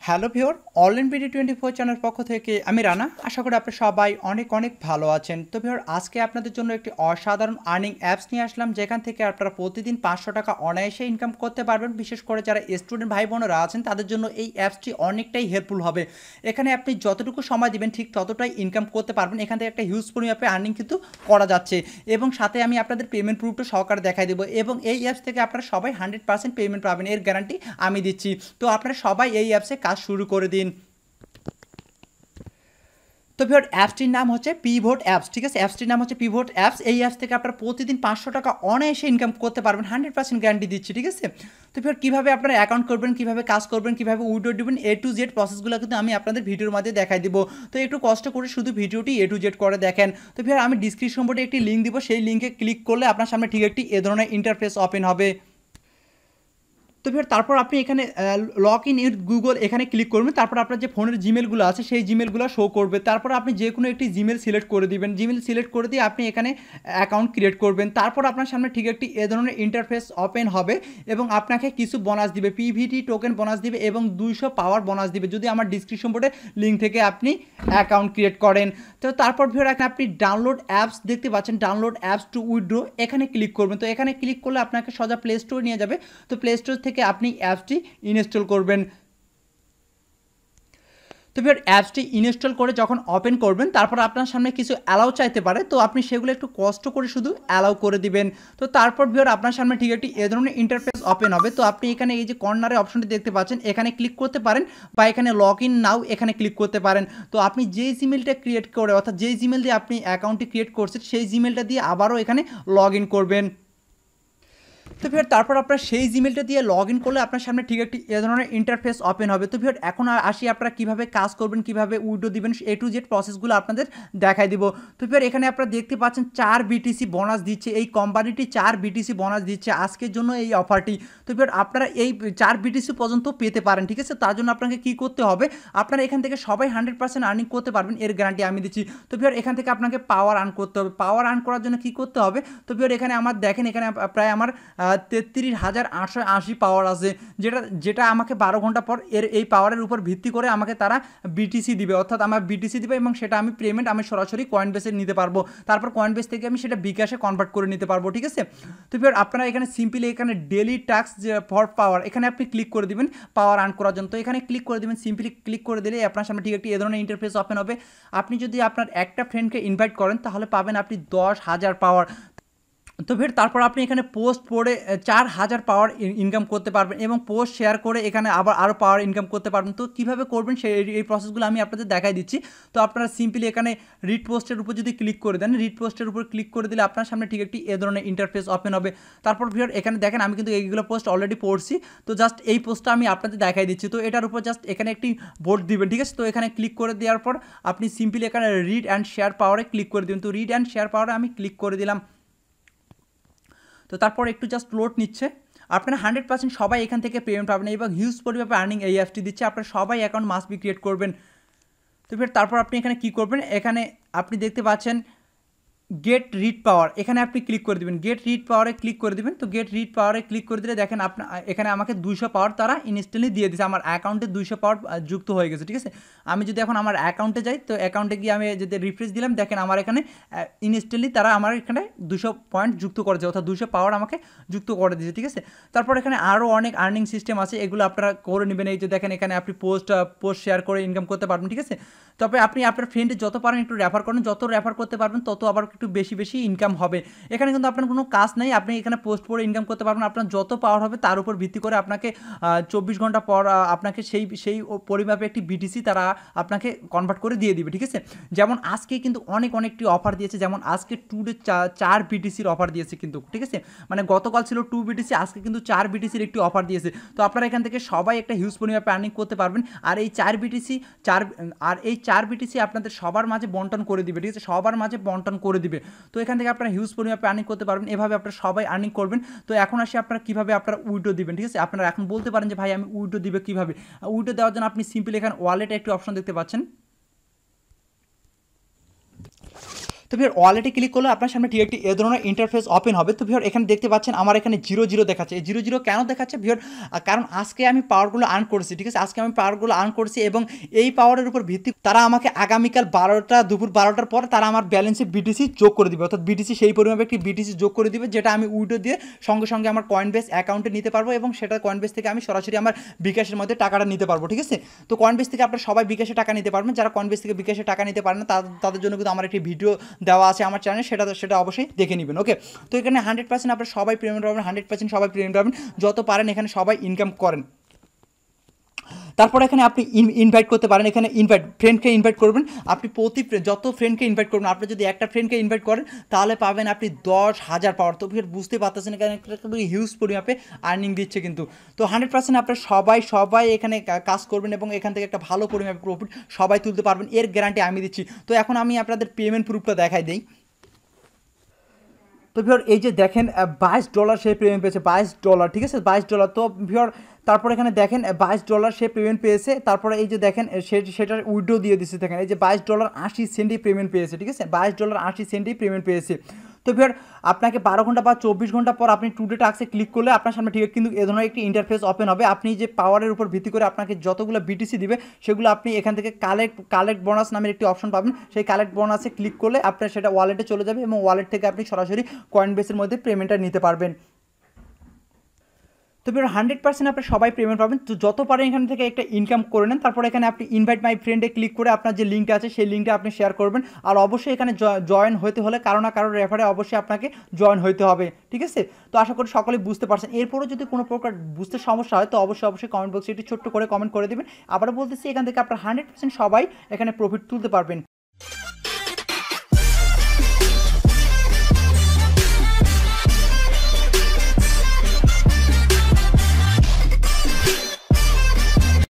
Hello viewer, online BD24 channel পক্ষ থেকে আমি রানা। আশা করি আপনারা সবাই অনেক অনেক ভালো আছেন। তো ভিউয়ার, আজকে আপনাদের জন্য একটি অসাধারণ আর্নিং অ্যাপস নিয়ে আসলাম, যেখান থেকে আপনারা প্রতিদিন 500 টাকা অনায়াসে ইনকাম করতে পারবেন। বিশেষ করে যারা স্টুডেন্ট ভাই বোনেরা আছেন তাদের জন্য এই অ্যাপসটি অনেকটাই হেল্পফুল হবে। এখানে আপনি যতটুকু সময় দিবেন ঠিক ততটাই ইনকাম করতে পারবেন। এখান থেকে একটা হিউজ পরিমাপে আর্নিং কিন্তু করা যাচ্ছে, এবং সাথে আমি আপনাদের পেমেন্ট প্রুফটা সহকারে দেখাই দেবো। এবং এই অ্যাপস থেকে আপনারা সবাই 100% পেমেন্ট পাবেন, এর গ্যারান্টি আমি দিচ্ছি। তো আপনারা সবাই এই অ্যাপসে কাজ শুরু করে দিন। তো ভিউয়ার, অ্যাপসটির নাম হচ্ছে পিভট অ্যাপস, ঠিক আছে? অ্যাপসটির নাম হচ্ছে পিভট অ্যাপস। এই অ্যাপস থেকে আপনারা প্রতিদিন 500 টাকা অনায়াসে ইনকাম করতে পারবেন, 100% গ্যারান্টি দিচ্ছি, ঠিক আছে? তো ভিউয়ার, কীভাবে আপনারা অ্যাকাউন্ট করবেন, কীভাবে কাজ করবেন, কীভাবে উইথড্র দিবেন, A to Z প্রসেসগুলো কিন্তু আমি আপনাদের ভিডিওর মধ্যে দেখাই দিব। তো একটু কষ্ট করে শুধু ভিডিওটি A to Z করে দেখেন। তো ভিউয়ার, আমি ডিসক্রিপশন বোর্ডে একটি লিঙ্ক দিব, সেই লিঙ্কে ক্লিক করলে আপনার সামনে ঠিক একটি এ ধরনের ইন্টারফেস ওপেন হবে। তো ভিউয়ার, তারপর আপনি এখানে লগ ইন উইথ গুগল এখানে ক্লিক করবেন। তারপর আপনার যে ফোনের জিমেলগুলো আছে সেই জিমেলগুলো শো করবে। তারপর আপনি যে কোনো একটি জিমেল সিলেক্ট করে দিবেন। জিমেল সিলেক্ট করে দিয়ে আপনি এখানে অ্যাকাউন্ট ক্রিয়েট করবেন। তারপর আপনার সামনে ঠিক একটি এ ধরনের ইন্টারফেস ওপেন হবে, এবং আপনাকে কিছু বোনাস দিবে, পিভিটি টোকেন বোনাস দিবে এবং 200 পাওয়ার বোনাস দিবে যদি আমার ডিসক্রিপশন বোর্ডে লিঙ্ক থেকে আপনি অ্যাকাউন্ট ক্রিয়েট করেন। তো তারপর ভিউয়ার, এখানে আপনি ডাউনলোড অ্যাপস দেখতে পাচ্ছেন, ডাউনলোড অ্যাপস টু উইথড্র, এখানে ক্লিক করবেন। তো এখানে ক্লিক করলে আপনাকে সোজা প্লে স্টোর নিয়ে যাবে। তো প্লে স্টোর থেকে আপনি অ্যাপসটি ইনস্টল করবেন। তো ভিউয়ার, অ্যাপসটি ইনস্টল করে যখন ওপেন করবেন, তারপর আপনার সামনে কিছু অ্যালাউ চাইতে পারে, তো আপনি সেগুলো একটু কষ্ট করে শুধু অ্যালাউ করে দিবেন। তো তারপর ভিউয়ার, আপনার সামনে ঠিক একটি এ ধরনের ইন্টারফেস ওপেন হবে। তো আপনি এখানে এই যে কর্নারে অপশনটি দেখতে পাচ্ছেন, এখানে ক্লিক করতে পারেন, বা এখানে লগ ইন নাও এখানে ক্লিক করতে পারেন। তো আপনি যেই জিমেলটা ক্রিয়েট করে, অর্থাৎ যেই জিমেল দিয়ে আপনি অ্যাকাউন্টটি ক্রিয়েট করছেন সেই জিমেলটা দিয়ে আবারও এখানে লগ ইন করবেন। তো ভিউয়ার, তারপর আপনার সেই জিমেলটা দিয়ে লগ ইন করলে আপনার সামনে ঠিক একটি এ ধরনের ইন্টারফেস ওপেন হবে। তো ভিউয়ার, এখন আসি আপনারা কীভাবে কাজ করবেন, কীভাবে উইথড্র দিবেন, A to Z প্রসেসগুলো আপনাদের দেখাই দিব। তো ভিউয়ার, এখানে আপনারা দেখতে পাচ্ছেন 4 বিটিসি বোনাস দিচ্ছে এই কোম্পানিটি, 4 বিটিসি বোনাস দিচ্ছে আজকের জন্য এই অফারটি। তো ভিউয়ার, আপনারা এই 4 বিটিসি পর্যন্ত পেতে পারেন, ঠিক আছে? তার জন্য আপনাকে কী করতে হবে, আপনারা এখান থেকে সবাই 100% আর্নিং করতে পারবেন, এর গ্যারান্টি আমি দিচ্ছি। তো ভিউয়ার, এখান থেকে আপনাকে পাওয়ার আর্ন করতে হবে। পাওয়ার আর্ন করার জন্য কী করতে হবে, তো ভিউয়ার, এখানে আমার দেখেন, এখানে প্রায় আমার 33,880 পাওয়ার আছে, যেটা আমাকে 12 ঘন্টা পর এই পাওয়ারের উপর ভিত্তি করে আমাকে তারা বিটিসি দিবে, অর্থাৎ আমার বিটিসি দিবে, এবং সেটা আমি পেমেন্ট আমি সরাসরি কয়েন বেসে নিতে পারবো। তারপর কয়েন বেস থেকে আমি সেটা বিকাশে কনভার্ট করে নিতে পারবো, ঠিক আছে? তো ভিউয়ার, আপনারা এখানে সিম্পলি এখানে ডেলি টাস্ক যে ফর পাওয়ার, এখানে আপনি ক্লিক করে দিবেন পাওয়ার আর্ন করার জন্য। তো এখানে ক্লিক করে দিবেন, সিম্পলি ক্লিক করে দিলে আপনার সামনে ঠিক একটি এ ধরনের ইন্টারফেস ওপেন হবে। আপনি যদি আপনার একটা ফ্রেন্ডকে ইনভাইট করেন তাহলে পাবেন আপনি 10,000 পাওয়ার। তো ভিউয়ার, তারপর আপনি এখানে পোস্ট পড়ে 4,000 পাওয়ার ইনকাম করতে পারবেন, এবং পোস্ট শেয়ার করে এখানে আবার আরও পাওয়ার ইনকাম করতে পারবেন। তো কীভাবে করবেন এই প্রসেসগুলো আমি আপনাদের দেখাই দিচ্ছি। তো আপনারা সিম্পলি এখানে রিড পোস্টের উপর যদি ক্লিক করে দেন, রিড পোস্টের উপর ক্লিক করে দিলে আপনার সামনে ঠিক একটি এ ধরনের ইন্টারফেস ওপেন হবে। তারপর ভিউয়ার, এখানে দেখেন আমি কিন্তু এইগুলো পোস্ট অলরেডি পড়ছি। তো জাস্ট এই পোস্টটা আমি আপনাদের দেখাই দিচ্ছি। তো এটার উপর জাস্ট এখানে একটি ভোট দিবেন, ঠিক আছে? তো এখানে ক্লিক করে দেওয়ার পর আপনি সিম্পলি এখানে রিড অ্যান্ড শেয়ার পাওয়ারে ক্লিক করে দিবেন। তো রিড অ্যান্ড শেয়ার পাওয়ারে আমি ক্লিক করে দিলাম। তো তারপর একটু জাস্ট লোড নিচ্ছে। আপনারা 100% সবাই এখান থেকে পেমেন্ট পাবেন, এবং হিউজ পরিমাণে আর্নিং এই অ্যাপসটি দিচ্ছে। আপনারা সবাই অ্যাকাউন্ট মাস্ট বি ক্রিয়েট করবেন। তো তারপর আপনি এখানে কী করবেন, এখানে আপনি দেখতে পাচ্ছেন গেট রিড পাওয়ার, এখানে আপনি ক্লিক করে দেবেন। গেট রিড পাওয়ারে ক্লিক করে দেবেন। তো গেট রিড পাওয়ারে ক্লিক করে দিলে দেখেন আপনার এখানে আমাকে 200 পাওয়ার তারা ইনস্ট্যান্টলি দিয়ে দিয়েছে, আমার অ্যাকাউন্টে 200 পাওয়ার যুক্ত হয়ে গেছে, ঠিক আছে? আমি যদি এখন আমার অ্যাকাউন্টে যাই, তো অ্যাকাউন্টে গিয়ে আমি যদি রিফ্রেশ দিলাম, দেখেন আমার এখানে ইনস্ট্যান্টলি তারা আমার এখানে 200 পয়েন্ট যুক্ত করেছে, অর্থাৎ 200 পাওয়ার আমাকে যুক্ত করে দিয়েছে, ঠিক আছে? তারপর এখানে আরও অনেক আর্নিং সিস্টেম আছে, এগুলো আপনারা করে নেবেন। এই যে দেখেন, এখানে আপনি পোস্ট শেয়ার করে ইনকাম করতে পারবেন, ঠিক আছে? তবে আপনি আপনার ফ্রেন্ডে যত পারেন একটু রেফার করেন, যত রেফার করতে পারবেন তত আবার একটু বেশি বেশি ইনকাম হবে। এখানে কিন্তু আপনার কোনো কাজ নেই, আপনি এখানে পোস্ট করে ইনকাম করতে পারবেন। আপনার যত পাওয়ার হবে তার উপর ভিত্তি করে আপনাকে 24 ঘন্টা পর আপনাকে সেই পরিমাপে একটি বিটিসি তারা আপনাকে কনভার্ট করে দিয়ে দিবে, ঠিক আছে? যেমন আজকে কিন্তু অনেকটি অফার দিয়েছে, যেমন আজকে 4 বিটিসির অফার দিয়েছে কিন্তু, ঠিক আছে? মানে গতকাল ছিল 2 বিটিসি, আজকে কিন্তু 4 বিটিসির একটি অফার দিয়েছে। তো আপনারা এখান থেকে সবাই একটা হিউজ পরিমাপে আর্নিং করতে পারবেন। আর এই 4 বিটিসি আপনাদের সবার মাঝে বন্টন করে দিবে, ঠিক আছে? সবার মাঝে বন্টন করে দিবে। তো এখান থেকে আপনারা হিউজ পরিমাণে আর্নিং করতে পারবেন। এভাবে আপনারা সবাই আর্নিং করবেন। তো এখন আসি আপনারা কীভাবে আপনারা উইথড্র দিবেন, ঠিক আছে? আপনারা এখন বলতে পারেন যে ভাই আমি উইথড্র দিবে কীভাবে? উইথড্র দেওয়ার জন্য আপনি সিম্পলি এখানে ওয়ালেটে একটি অপশন দেখতে পাচ্ছেন। তো তো ভিউয়ার ওয়ালেটে ক্লিক করলে আপনার সামনে ঠিক একটি এ ধরনের ইন্টারফেস ওপেন হবে। তো ভিউয়ার এখানে দেখতে পাচ্ছেন আমার এখানে 0 দেখাচ্ছে। এই 0 কেন দেখাচ্ছে ভিউয়ার? কারণ আজকে আমি পাওয়ারগুলো আর্ন করেছি, ঠিক আছে, আজকে আমি পাওয়ারগুলো আর্ন করেছি এবং এই পাওয়ারের উপর ভিত্তি তারা আমাকে আগামীকাল দুপুর 12টার পর তারা আমার ব্যালেন্সে বিটিসি যোগ করে দিবে, অর্থাৎ বিটিসি সেই পরিমাণে একটি বিটিসি যোগ করে দিবে যেটা আমি উইডো দিয়ে সঙ্গে সঙ্গে আমার কয়েনবেস অ্যাকাউন্টে নিতে পারবো এবং সেটা কয়েনবেস থেকে আমি সরাসরি আমার বিকাশের মধ্যে টাকাটা নিতে পারবো, ঠিক আছে। তো কয়েনবেস থেকে আপনারা সবাই বিকাশে টাকা নিতে পারবেন, যারা কয়েনবেস থেকে বিকাশে টাকা নিতে পারেন না তাদের জন্য কিন্তু আমার একটি ভিডিও দেওয়া আছে আমার চ্যানেলে, সেটা অবশ্যই দেখে নেবেন। ওকে, তো এখানে 100% আপনারা সবাই পেমেন্ট পাবেন, 100% সবাই পেমেন্ট পাবেন, যত পারেন এখানে সবাই ইনকাম করেন। তারপর এখানে আপনি ইনভাইট করতে পারেন, এখানে ফ্রেন্ডকে ইনভাইট করবেন, আপনি যত ফ্রেন্ডকে ইনভাইট করবেন, আপনি যদি একটা ফ্রেন্ডকে ইনভাইট করেন তাহলে পাবেন আপনি 10,000 পাওয়ার। তো ফির বুঝতে পারতেছেন এখানে হিউজ পরিমাপে আর্নিং দিচ্ছে কিন্তু। তো 100% আপনার সবাই এখানে কাজ করবেন এবং এখান থেকে একটা ভালো পরিমাপে প্রফিট সবাই তুলতে পারবেন, এর গ্যারান্টি আমি দিচ্ছি। তো এখন আমি আপনাদের পেমেন্ট প্রুফটা দেখাই দিই। তো ভিউয়ার এই যে দেখেন $22 সে পেমেন্ট পেয়েছে, $22, ঠিক আছে, $22। তো ভিউয়ার তারপর এখানে দেখেন $22 সে পেমেন্ট পেয়েছে। তারপরে এই যে দেখেন সেটার উইড্রো দিয়ে দিচ্ছে, দেখেন এই যে $22.80 পেমেন্ট পেয়েছে, ঠিক আছে, $22.80 পেমেন্ট পেয়েছে। তো ভিউয়ার আপনাকে 12 ঘন্টা বা 24 ঘন্টা পর আপনি টুডে টাস্কে ক্লিক করলে আপনার সামনে ঠিক কিন্তু এ ধরনের একটি ইন্টারফেস ওপেন হবে। আপনি যে পাওয়ারের উপর ভিত্তি করে আপনাকে যতগুলো বিটিসি দিবে সেগুলো আপনি এখান থেকে কালেক্ট বোনাস নামের একটি অপশন পাবেন, সেই কালেক্ট বোনাসে ক্লিক করলে আপনার সেটা ওয়ালেটে চলে যাবে এবং ওয়ালেট থেকে আপনি সরাসরি কয়েনবেসের মধ্যে পেমেন্টটা নিতে পারবেন। তো ভিউয়ার 100% আপনি সবাই পেমেন্ট পাবেন। তো যত পারেন এখান থেকে একটা ইনকাম করে নেন। তারপর এখানে আপনি ইনভাইট মাই ফ্রেন্ডে ক্লিক করে আপনার যে লিঙ্কটা আছে সেই লিঙ্কটা আপনি শেয়ার করবেন। আর অবশ্যই এখানে জয়েন হতে হলে কারো না কারো রেফারে অবশ্যই আপনাকে জয়েন হতে হবে, ঠিক আছে। তো আশা করি সকলেই বুঝতে পারছেন। এরপরও যদি কোনো প্রকার বুঝতে সমস্যা হয় তো অবশ্যই কমেন্ট বক্সে একটি ছোট্ট করে কমেন্ট করে দেবেন। আবার বলতেছি এখান থেকে আপনার 100% সবাই এখানে প্রফিট তুলতে পারবেন।